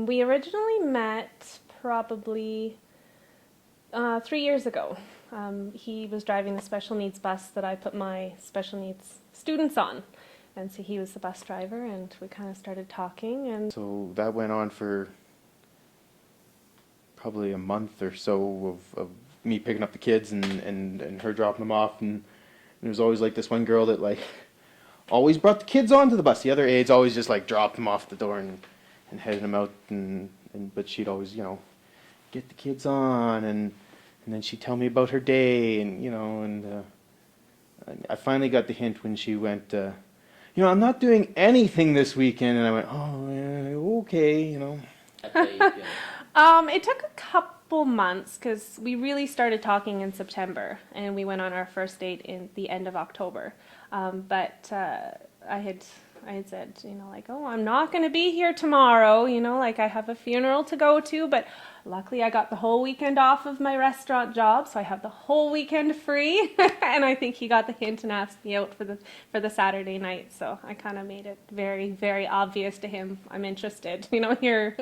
We originally met probably 3 years ago. He was driving the special needs bus that I put my special needs students on. And so he was the bus driver, and we kind of started talking. And So that went on for probably a month or so of me picking up the kids and her dropping them off. And there was always like this one girl that like always brought the kids onto the bus. The other aides always just like dropped them off the door and headed them out. But she'd always, get the kids on and then she'd tell me about her day and I finally got the hint when she went, I'm not doing anything this weekend. And I went, oh, yeah, okay. It took a couple months because we really started talking in September, and we went on our first date in the end of October. But I had said, oh, I'm not going to be here tomorrow. I have a funeral to go to, but luckily I got the whole weekend off of my restaurant job, so I have the whole weekend free. And I think he got the hint and asked me out for the Saturday night. So I kind of made it very, very obvious to him I'm interested. Here.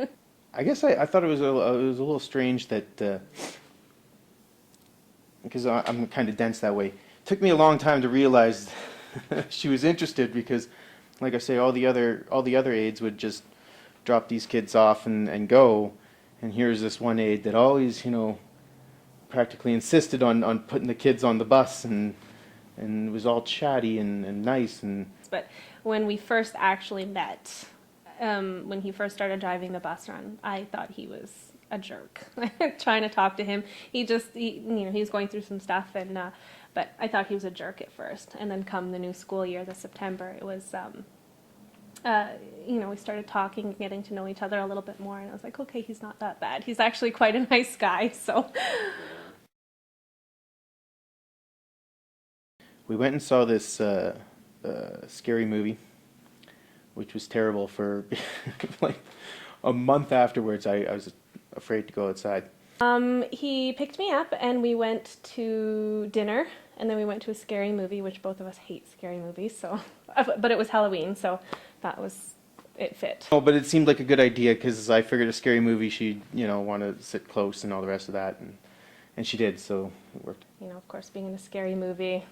I guess I thought it was a little strange that because I'm kind of dense that way. It took me a long time to realize she was interested because, like I say, all the other aides would just drop these kids off and go, and here's this one aide that always practically insisted on putting the kids on the bus and was all chatty and nice and. But when we first actually met. When he first started driving the bus run, I thought he was a jerk. Trying to talk to him, he was going through some stuff, but I thought he was a jerk at first. And then come the new school year, this September, it was, we started talking, getting to know each other a little bit more, and I was like, okay, he's not that bad. He's actually quite a nice guy, so. We went and saw this scary movie, which was terrible for like a month afterwards. I was afraid to go outside. He picked me up and we went to dinner, and then we went to a scary movie, which both of us hate scary movies, so, but it was Halloween, so it fit. Oh, but it seemed like a good idea because I figured a scary movie she'd, want to sit close and all the rest of that, and she did, so it worked. Of course, being in a scary movie,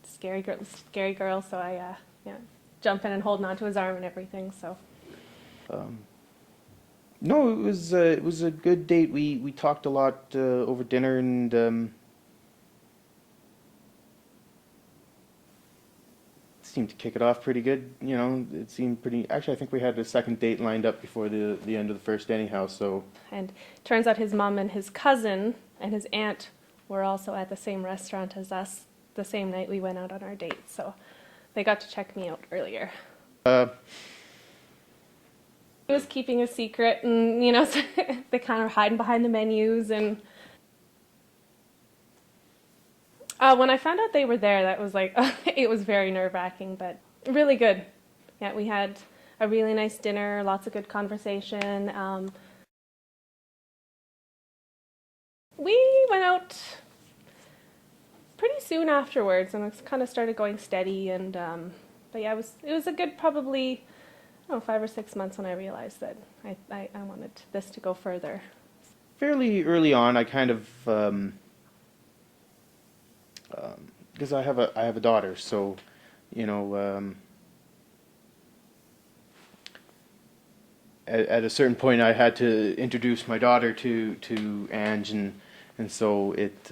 scary girl, so I, jumping and holding onto his arm and everything. So. No, it was a good date. We talked a lot over dinner and seemed to kick it off pretty good. It seemed pretty. Actually, I think we had a second date lined up before the end of the first anyhow. So. And turns out his mom and his cousin and his aunt were also at the same restaurant as us the same night we went out on our date. So. They got to check me out earlier. He was keeping a secret, and so they kind of hiding behind the menus. And when I found out they were there, that was like it was very nerve-wracking, but really good. Yeah, we had a really nice dinner, lots of good conversation. We went out pretty soon afterwards, and it kind of started going steady. And but yeah, it was a good probably 5 or 6 months when I realized that I wanted this to go further. Fairly early on, I kind of because I have a daughter, so at a certain point I had to introduce my daughter to Ange, and so it.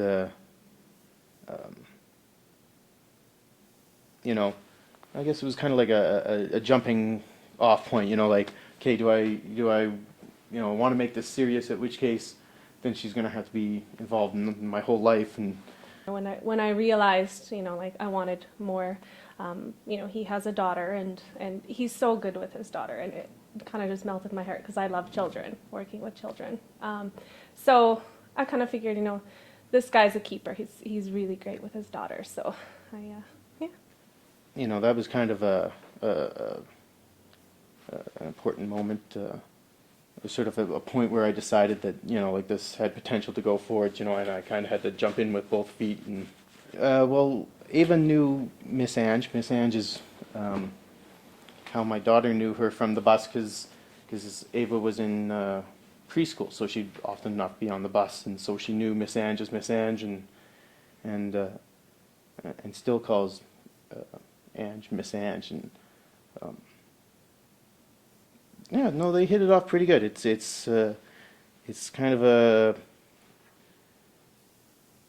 I guess it was kind of like a jumping off point, like, okay, do I want to make this serious, at which case then she's going to have to be involved in my whole life. And when I realized, I wanted more, he has a daughter, and he's so good with his daughter, and it kind of just melted my heart because I love children, working with children. So I kind of figured, this guy's a keeper. He's really great with his daughter. So, yeah. That was kind of an important moment. It was sort of a point where I decided that this had potential to go forward. And I kind of had to jump in with both feet. And well, Ava knew Miss Ange. Miss Ange is how my daughter knew her from the bus, because because Ava was in preschool, so she'd often not be on the bus, and so she knew Miss Ange as Miss Ange, and still calls Ange Miss Ange, and yeah, no, they hit it off pretty good. It's kind of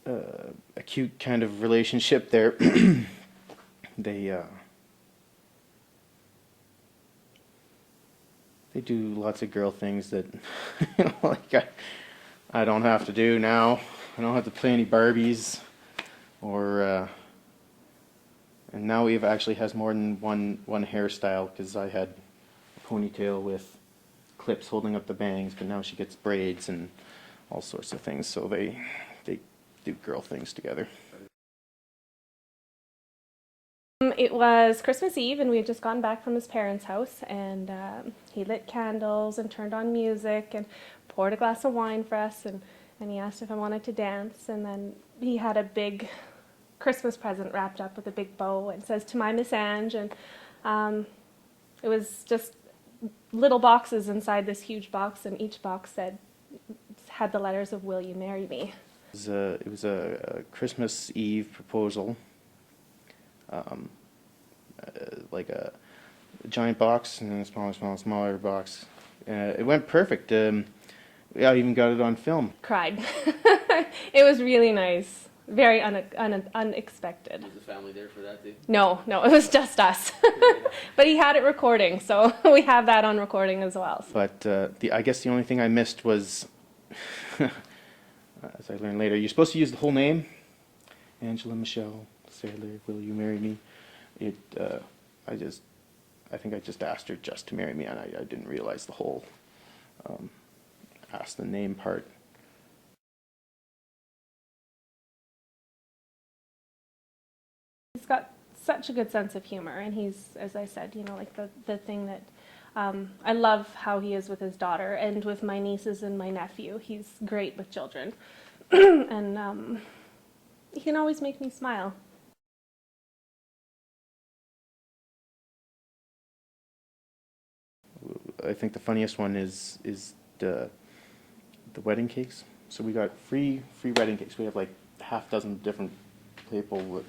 a cute kind of relationship there. They do lots of girl things that like I don't have to do now. I don't have to play any Barbies, or and now Eve actually has more than one hairstyle, because I had a ponytail with clips holding up the bangs, but now she gets braids and all sorts of things. So they do girl things together. It was Christmas Eve, and we had just gone back from his parents' house, and he lit candles and turned on music and poured a glass of wine for us, and he asked if I wanted to dance, and then he had a big Christmas present wrapped up with a big bow and says, "To my Miss Ange," and it was just little boxes inside this huge box, and each box had the letters of "Will you marry me?" It was a Christmas Eve proposal. Like a giant box and then a smaller box. It went perfect. I even got it on film. Cried. It was really nice. Very unexpected. Was the family there for that too? No, it was just us. But he had it recording, so we have that on recording as well. But I guess the only thing I missed was, as I learned later, you're supposed to use the whole name. Angela Michelle Saylor, will you marry me? I think I just asked her just to marry me, and I didn't realize the whole ask the name part. He's got such a good sense of humor, and he's, as I said, like the thing that I love how he is with his daughter and with my nieces and my nephew. He's great with children, and he can always make me smile. I think the funniest one is the wedding cakes. So we got free wedding cakes. We have like half dozen different people that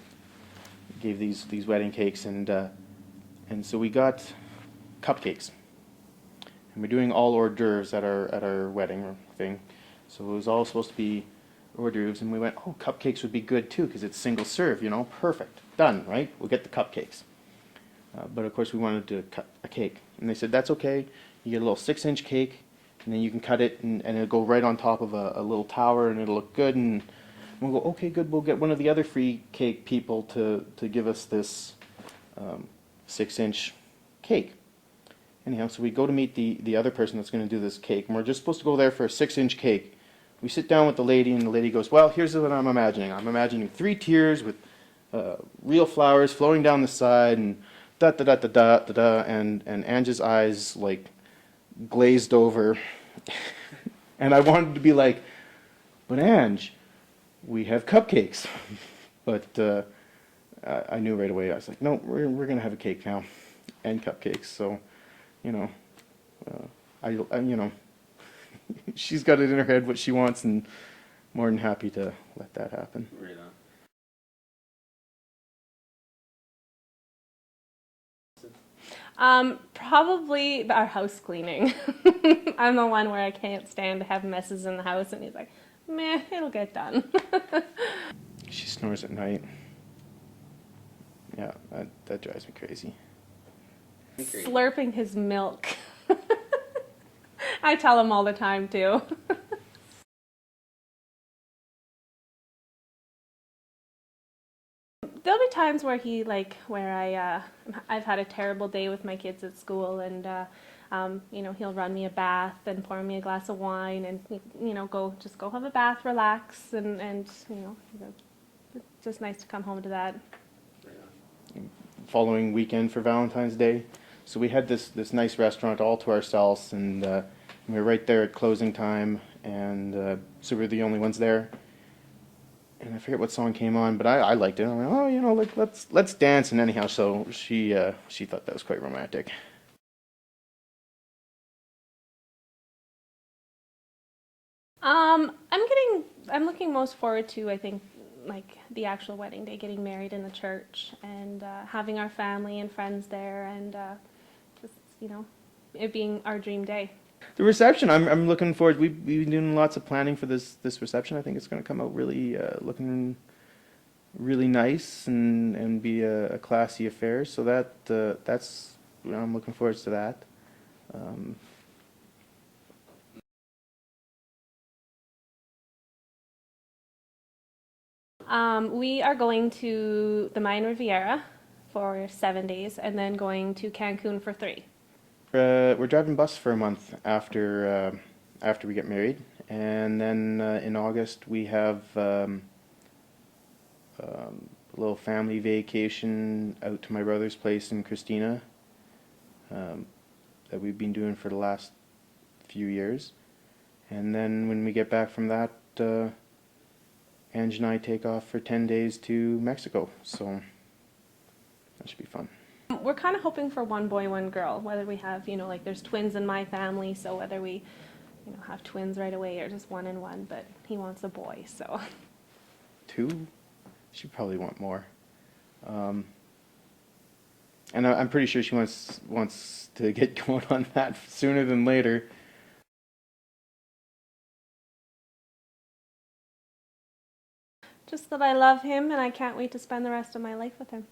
gave these wedding cakes, and so we got cupcakes, and we're doing all hors d'oeuvres at our wedding thing. So it was all supposed to be hors d'oeuvres, and we went, oh, cupcakes would be good too, because it's single serve, perfect, done, right? We'll get the cupcakes. But of course we wanted to cut a cake, and they said that's okay. You get a little 6-inch cake, and then you can cut it, and it'll go right on top of a little tower, and it'll look good. And we'll go, okay, good. We'll get one of the other free cake people to give us this 6-inch cake. Anyhow, so we go to meet the other person that's going to do this cake, and we're just supposed to go there for a 6-inch cake. We sit down with the lady, and the lady goes, well, here's what I'm imagining. I'm imagining 3 tiers with real flowers flowing down the side, and da-da-da-da-da-da-da, and Ange's eyes, like, glazed over. And I wanted to be like, but Ange, we have cupcakes. But I knew right away. I was like, no, we're going to have a cake now, and cupcakes. So, she's got it in her head what she wants, and more than happy to let that happen. Right on. Probably our house cleaning. I'm the one where I can't stand to have messes in the house, and he's like, meh, it'll get done. She snores at night. Yeah, that drives me crazy. Slurping his milk. I tell him all the time too. There'll be times where I've had a terrible day with my kids at school, and he'll run me a bath and pour me a glass of wine, and go have a bath, relax, and it's just nice to come home to that. Following weekend for Valentine's Day, so we had this nice restaurant all to ourselves, and we were right there at closing time, and so we were the only ones there. And I forget what song came on, but I liked it. I'm like, oh, let's dance. And anyhow, so she thought that was quite romantic. I'm looking most forward to, I think, like the actual wedding day, getting married in the church and having our family and friends there and just, you know, it being our dream day. The reception, I'm looking forward. We've been doing lots of planning for this reception. I think it's going to come out really looking really nice and be a classy affair. So that's I'm looking forward to that. Um, We are going to the Mayan Riviera for 7 days and then going to Cancun for 3. we're driving bus for a month after we get married, and then in August we have a little family vacation out to my brother's place in Christina um, that we've been doing for the last few years. And then when we get back from that, Ange and I take off for 10 days to Mexico. So that should be fun. We're kind of hoping for one boy, one girl, whether we have, you know, like there's twins in my family, so whether we, you know, have twins right away or just one and one, but he wants a boy, so. 2? She'd probably want more. Um, and I'm pretty sure she wants to get going on that sooner than later. Just that I love him and I can't wait to spend the rest of my life with him.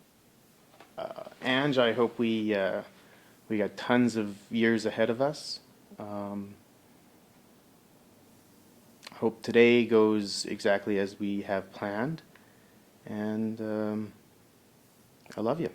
Ange, I hope we got tons of years ahead of us. Hope today goes exactly as we have planned, and I love you.